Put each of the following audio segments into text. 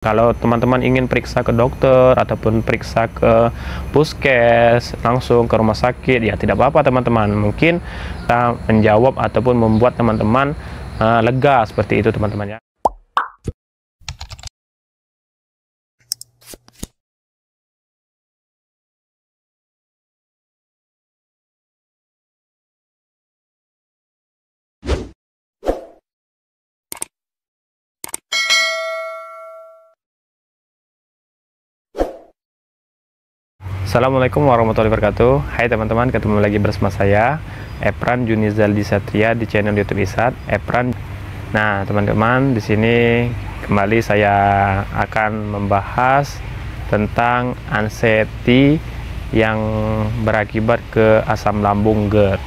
Kalau teman-teman ingin periksa ke dokter ataupun periksa ke puskes, langsung ke rumah sakit, ya tidak apa-apa teman-teman. Mungkin kita menjawab ataupun membuat teman-teman lega seperti itu teman-teman ya. Assalamualaikum warahmatullahi wabarakatuh. Hai teman-teman, ketemu lagi bersama saya Epran Junizaldi Satria di channel YouTube Isat Epran. Nah teman-teman, di sini kembali saya akan membahas tentang anxiety yang berakibat ke asam lambung GERD.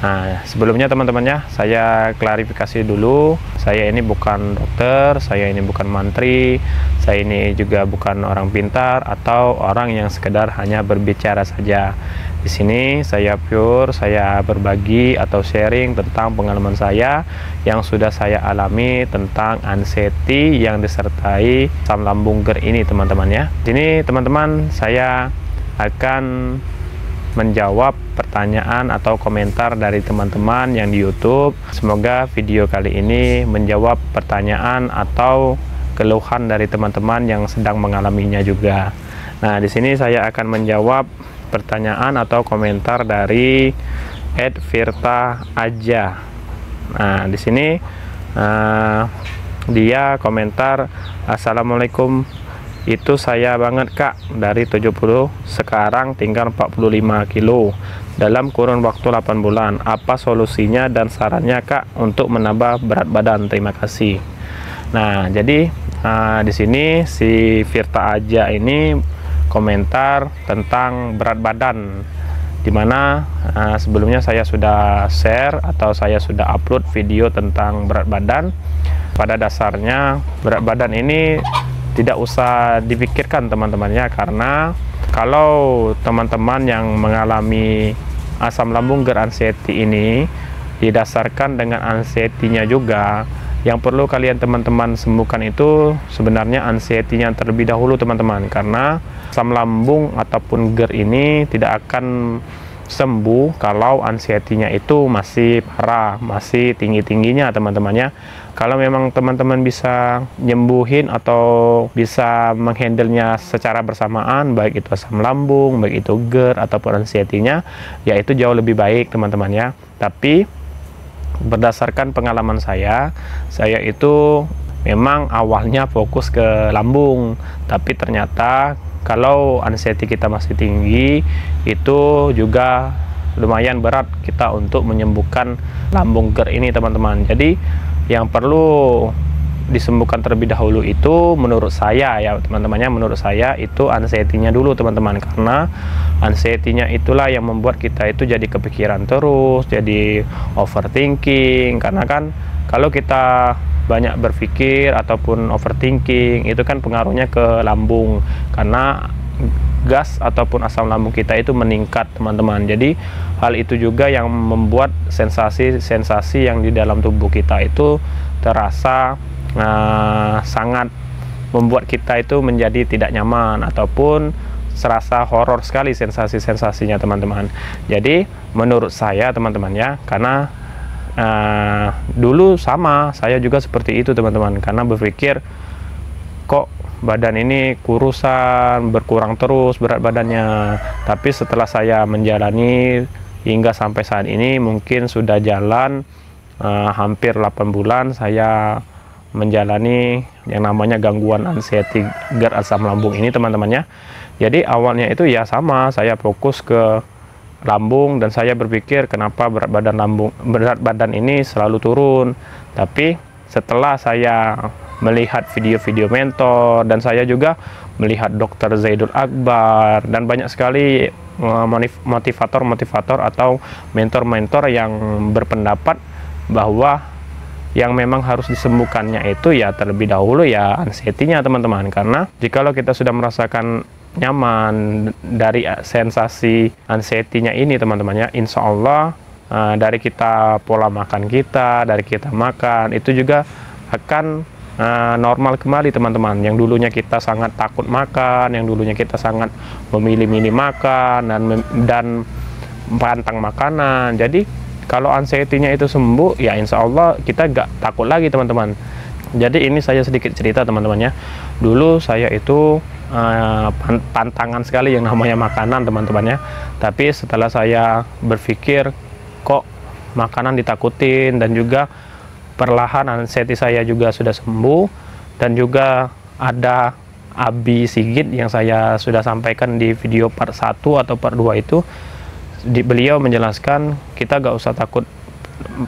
Nah, sebelumnya teman-temannya, saya klarifikasi dulu. Saya ini bukan dokter, saya ini bukan mantri, saya ini juga bukan orang pintar atau orang yang sekedar hanya berbicara saja. Di sini saya pure, saya berbagi atau sharing tentang pengalaman saya yang sudah saya alami tentang anxiety yang disertai asam lambung GERD ini teman-teman ya. Di sini teman-teman, saya akan menjawab pertanyaan atau komentar dari teman-teman yang di YouTube. Semoga video kali ini menjawab pertanyaan atau keluhan dari teman-teman yang sedang mengalaminya juga. Nah, di sini saya akan menjawab pertanyaan atau komentar dari @firta aja. Nah, di sini dia komentar, "Assalamualaikum, itu saya banget kak, dari 70 sekarang tinggal 45 kilo dalam kurun waktu 8 bulan. Apa solusinya dan sarannya kak untuk menambah berat badan? Terima kasih." Nah, jadi di sini si Firta aja ini komentar tentang berat badan, dimana sebelumnya saya sudah share atau saya sudah upload video tentang berat badan. Pada dasarnya berat badan ini tidak usah dipikirkan teman-temannya, karena kalau teman-teman yang mengalami asam lambung GERD anxiety ini didasarkan dengan anxiety-nya juga, yang perlu kalian teman-teman sembuhkan itu sebenarnya anxiety-nya terlebih dahulu teman-teman, karena asam lambung ataupun GERD ini tidak akan sembuh kalau anxiety-nya itu masih parah, masih tinggi-tingginya teman-temannya. Kalau memang teman-teman bisa nyembuhin atau bisa menghandle-nya secara bersamaan, baik itu asam lambung, baik itu GERD ataupun anxiety-nya, ya itu jauh lebih baik teman-teman ya. Tapi berdasarkan pengalaman saya itu memang awalnya fokus ke lambung, tapi ternyata kalau anxiety kita masih tinggi, itu juga lumayan berat kita untuk menyembuhkan lambung GERD ini teman-teman. Jadi yang perlu disembuhkan terlebih dahulu itu menurut saya ya teman-temannya, menurut saya itu anxiety-nya dulu teman-teman, karena anxiety-nya itulah yang membuat kita itu jadi kepikiran terus, jadi overthinking. Karena kan kalau kita banyak berpikir ataupun overthinking, itu kan pengaruhnya ke lambung, karena gas ataupun asam lambung kita itu meningkat teman-teman. Jadi hal itu juga yang membuat sensasi-sensasi yang di dalam tubuh kita itu terasa sangat membuat kita itu menjadi tidak nyaman ataupun serasa horor sekali sensasi-sensasinya teman-teman. Jadi menurut saya teman-teman ya, karena dulu sama saya juga seperti itu teman-teman, karena berpikir kok badan ini kurusan, berkurang terus berat badannya. Tapi setelah saya menjalani hingga sampai saat ini, mungkin sudah jalan hampir 8 bulan saya menjalani yang namanya gangguan anxiety GERD asam lambung ini teman-temannya. Jadi awalnya itu ya sama, saya fokus ke lambung dan saya berpikir kenapa berat badan ini selalu turun. Tapi setelah saya melihat video-video mentor dan saya juga melihat Dr. Zaidul Akbar dan banyak sekali motivator atau mentor-mentor yang berpendapat bahwa yang memang harus disembuhkannya itu ya terlebih dahulu ya anxiety-nya teman-teman. Karena jikalau kita sudah merasakan nyaman dari sensasi anxiety-nya ini teman-teman ya, insya Allah dari kita pola makan kita, dari kita makan itu juga akan normal kembali teman-teman. Yang dulunya kita sangat takut makan, yang dulunya kita sangat memilih-milih makan dan pantang makanan. Jadi kalau anxiety-nya itu sembuh, ya insya Allah kita gak takut lagi teman-teman. Jadi ini saya sedikit cerita teman-teman ya. Dulu saya itu pantangan sekali yang namanya makanan teman-teman ya. Tapi setelah saya berpikir, kok makanan ditakutin, dan juga perlahan anxiety saya juga sudah sembuh, dan juga ada Abi Sigit yang saya sudah sampaikan di video part 1 atau part 2 itu, beliau menjelaskan kita gak usah takut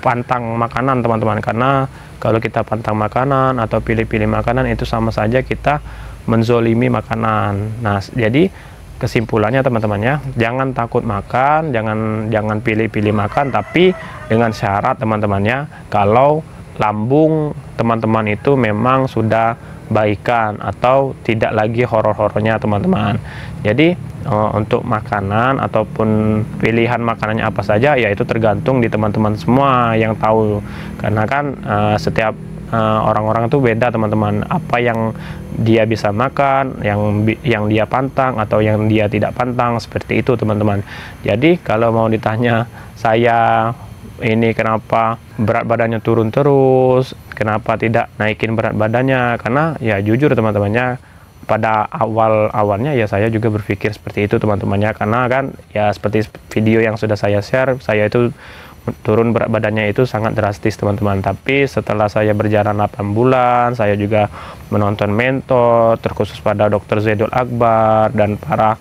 pantang makanan teman-teman, karena kalau kita pantang makanan atau pilih-pilih makanan itu sama saja kita menzolimi makanan. Nah, jadi kesimpulannya teman-teman ya, jangan takut makan, jangan pilih-pilih makan, tapi dengan syarat teman-temannya, kalau lambung teman-teman itu memang sudah baikan atau tidak lagi horor-horornya teman-teman. Jadi untuk makanan ataupun pilihan makanannya apa saja, ya itu tergantung di teman-teman semua yang tahu, karena kan setiap orang-orang itu beda teman-teman, apa yang dia bisa makan, yang dia pantang atau yang dia tidak pantang, seperti itu teman-teman. Jadi kalau mau ditanya saya ini kenapa berat badannya turun terus, kenapa tidak naikin berat badannya, karena ya jujur teman-temannya, pada awalnya ya saya juga berpikir seperti itu teman-temannya, karena kan ya seperti video yang sudah saya share, saya itu turun berat badannya itu sangat drastis teman-teman. Tapi setelah saya berjalan 8 bulan, saya juga menonton mentor terkhusus pada Dr. Zaidul Akbar dan para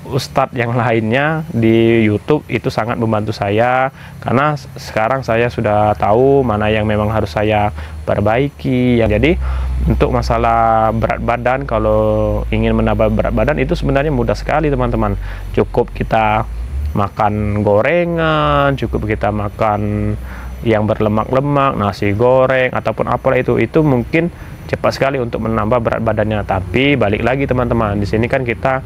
ustadz yang lainnya di YouTube, itu sangat membantu saya, karena sekarang saya sudah tahu mana yang memang harus saya perbaiki. Jadi untuk masalah berat badan, kalau ingin menambah berat badan itu sebenarnya mudah sekali teman-teman. Cukup kita makan gorengan, cukup kita makan yang berlemak-lemak, nasi goreng ataupun apalah itu mungkin cepat sekali untuk menambah berat badannya. Tapi balik lagi teman-teman, di sini kan kita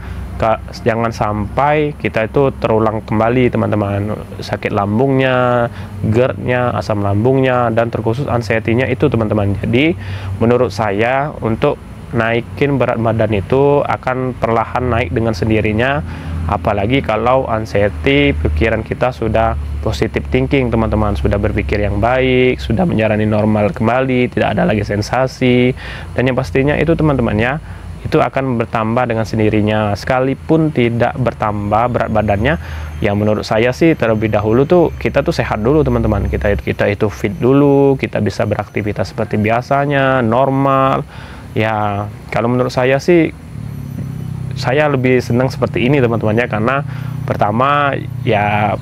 jangan sampai kita itu terulang kembali teman-teman, sakit lambungnya, GERD-nya, asam lambungnya, dan terkhusus anxiety-nya itu teman-teman. Jadi menurut saya untuk naikin berat badan itu akan perlahan naik dengan sendirinya, apalagi kalau anxiety pikiran kita sudah positive thinking teman-teman, sudah berpikir yang baik, sudah menjalani normal kembali, tidak ada lagi sensasi, dan yang pastinya itu teman-teman ya, itu akan bertambah dengan sendirinya. Sekalipun tidak bertambah berat badannya, yang menurut saya sih terlebih dahulu tuh kita tuh sehat dulu teman-teman, kita itu fit dulu, kita bisa beraktivitas seperti biasanya normal ya. Kalau menurut saya sih, saya lebih senang seperti ini teman-teman ya, karena pertama ya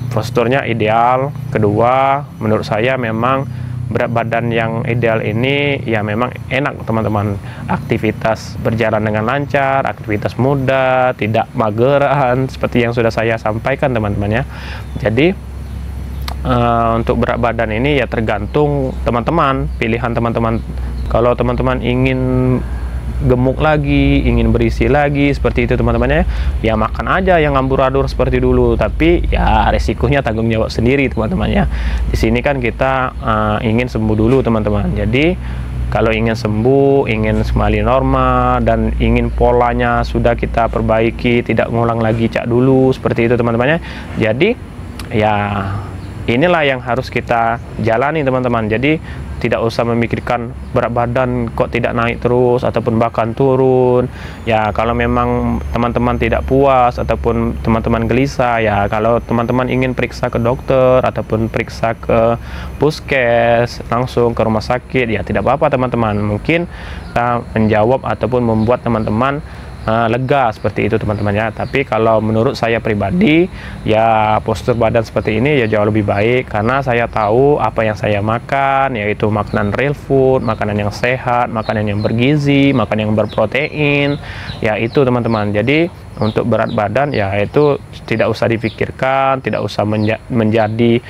posturnya ideal, kedua menurut saya memang berat badan yang ideal ini ya memang enak teman-teman, aktivitas berjalan dengan lancar, aktivitas mudah, tidak mageran seperti yang sudah saya sampaikan teman-teman ya. Jadi untuk berat badan ini ya tergantung teman-teman, pilihan teman-teman. Kalau teman-teman ingin gemuk lagi, ingin berisi lagi seperti itu teman-teman ya makan aja yang amburadul seperti dulu, tapi ya resikonya tanggung jawab sendiri teman-teman ya. Di sini kan kita ingin sembuh dulu teman-teman. Jadi kalau ingin sembuh, ingin kembali normal, dan ingin polanya sudah kita perbaiki, tidak ngulang lagi cak dulu seperti itu teman-teman ya. Jadi ya inilah yang harus kita jalani teman-teman. Jadi tidak usah memikirkan berat badan kok tidak naik terus ataupun bahkan turun ya. Kalau memang teman-teman tidak puas ataupun teman-teman gelisah ya, kalau teman-teman ingin periksa ke dokter ataupun periksa ke puskes, langsung ke rumah sakit ya tidak apa-apa teman-teman. Mungkin kita menjawab ataupun membuat teman-teman lega seperti itu teman-teman ya. Tapi kalau menurut saya pribadi ya postur badan seperti ini ya jauh lebih baik, karena saya tahu apa yang saya makan, yaitu makanan real food, makanan yang sehat, makanan yang bergizi, makanan yang berprotein ya itu teman-teman. Jadi untuk berat badan ya itu tidak usah dipikirkan, tidak usah menjadi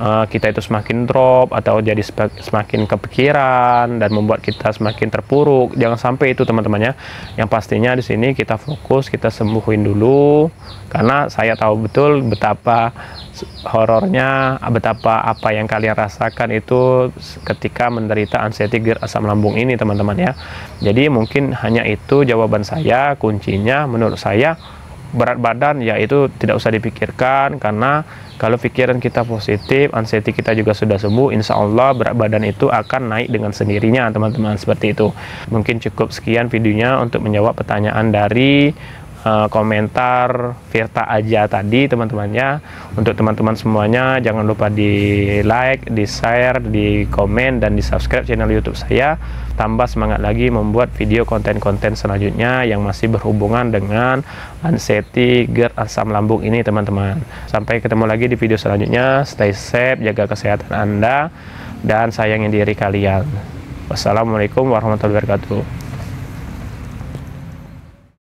kita itu semakin drop atau jadi semakin kepikiran dan membuat kita semakin terpuruk. Jangan sampai itu teman-teman ya. Yang pastinya di sini kita fokus, kita sembuhin dulu, karena saya tahu betul betapa horornya, betapa apa yang kalian rasakan itu ketika menderita anxiety GERD asam lambung ini teman-teman ya. Jadi mungkin hanya itu jawaban saya, kuncinya menurut saya. Berat badan ya itu tidak usah dipikirkan, karena kalau pikiran kita positif, anxiety kita juga sudah sembuh, insya Allah berat badan itu akan naik dengan sendirinya teman-teman, seperti itu. Mungkin cukup sekian videonya untuk menjawab pertanyaan dari komentar Firta aja tadi teman-temannya. Untuk teman-teman semuanya jangan lupa di like, di share, di komen, dan di subscribe channel YouTube saya. Tambah semangat lagi membuat video konten-konten selanjutnya yang masih berhubungan dengan anxiety GERD asam lambung ini teman-teman. Sampai ketemu lagi di video selanjutnya. Stay safe, jaga kesehatan Anda, dan sayangi diri kalian. Wassalamualaikum warahmatullahi wabarakatuh.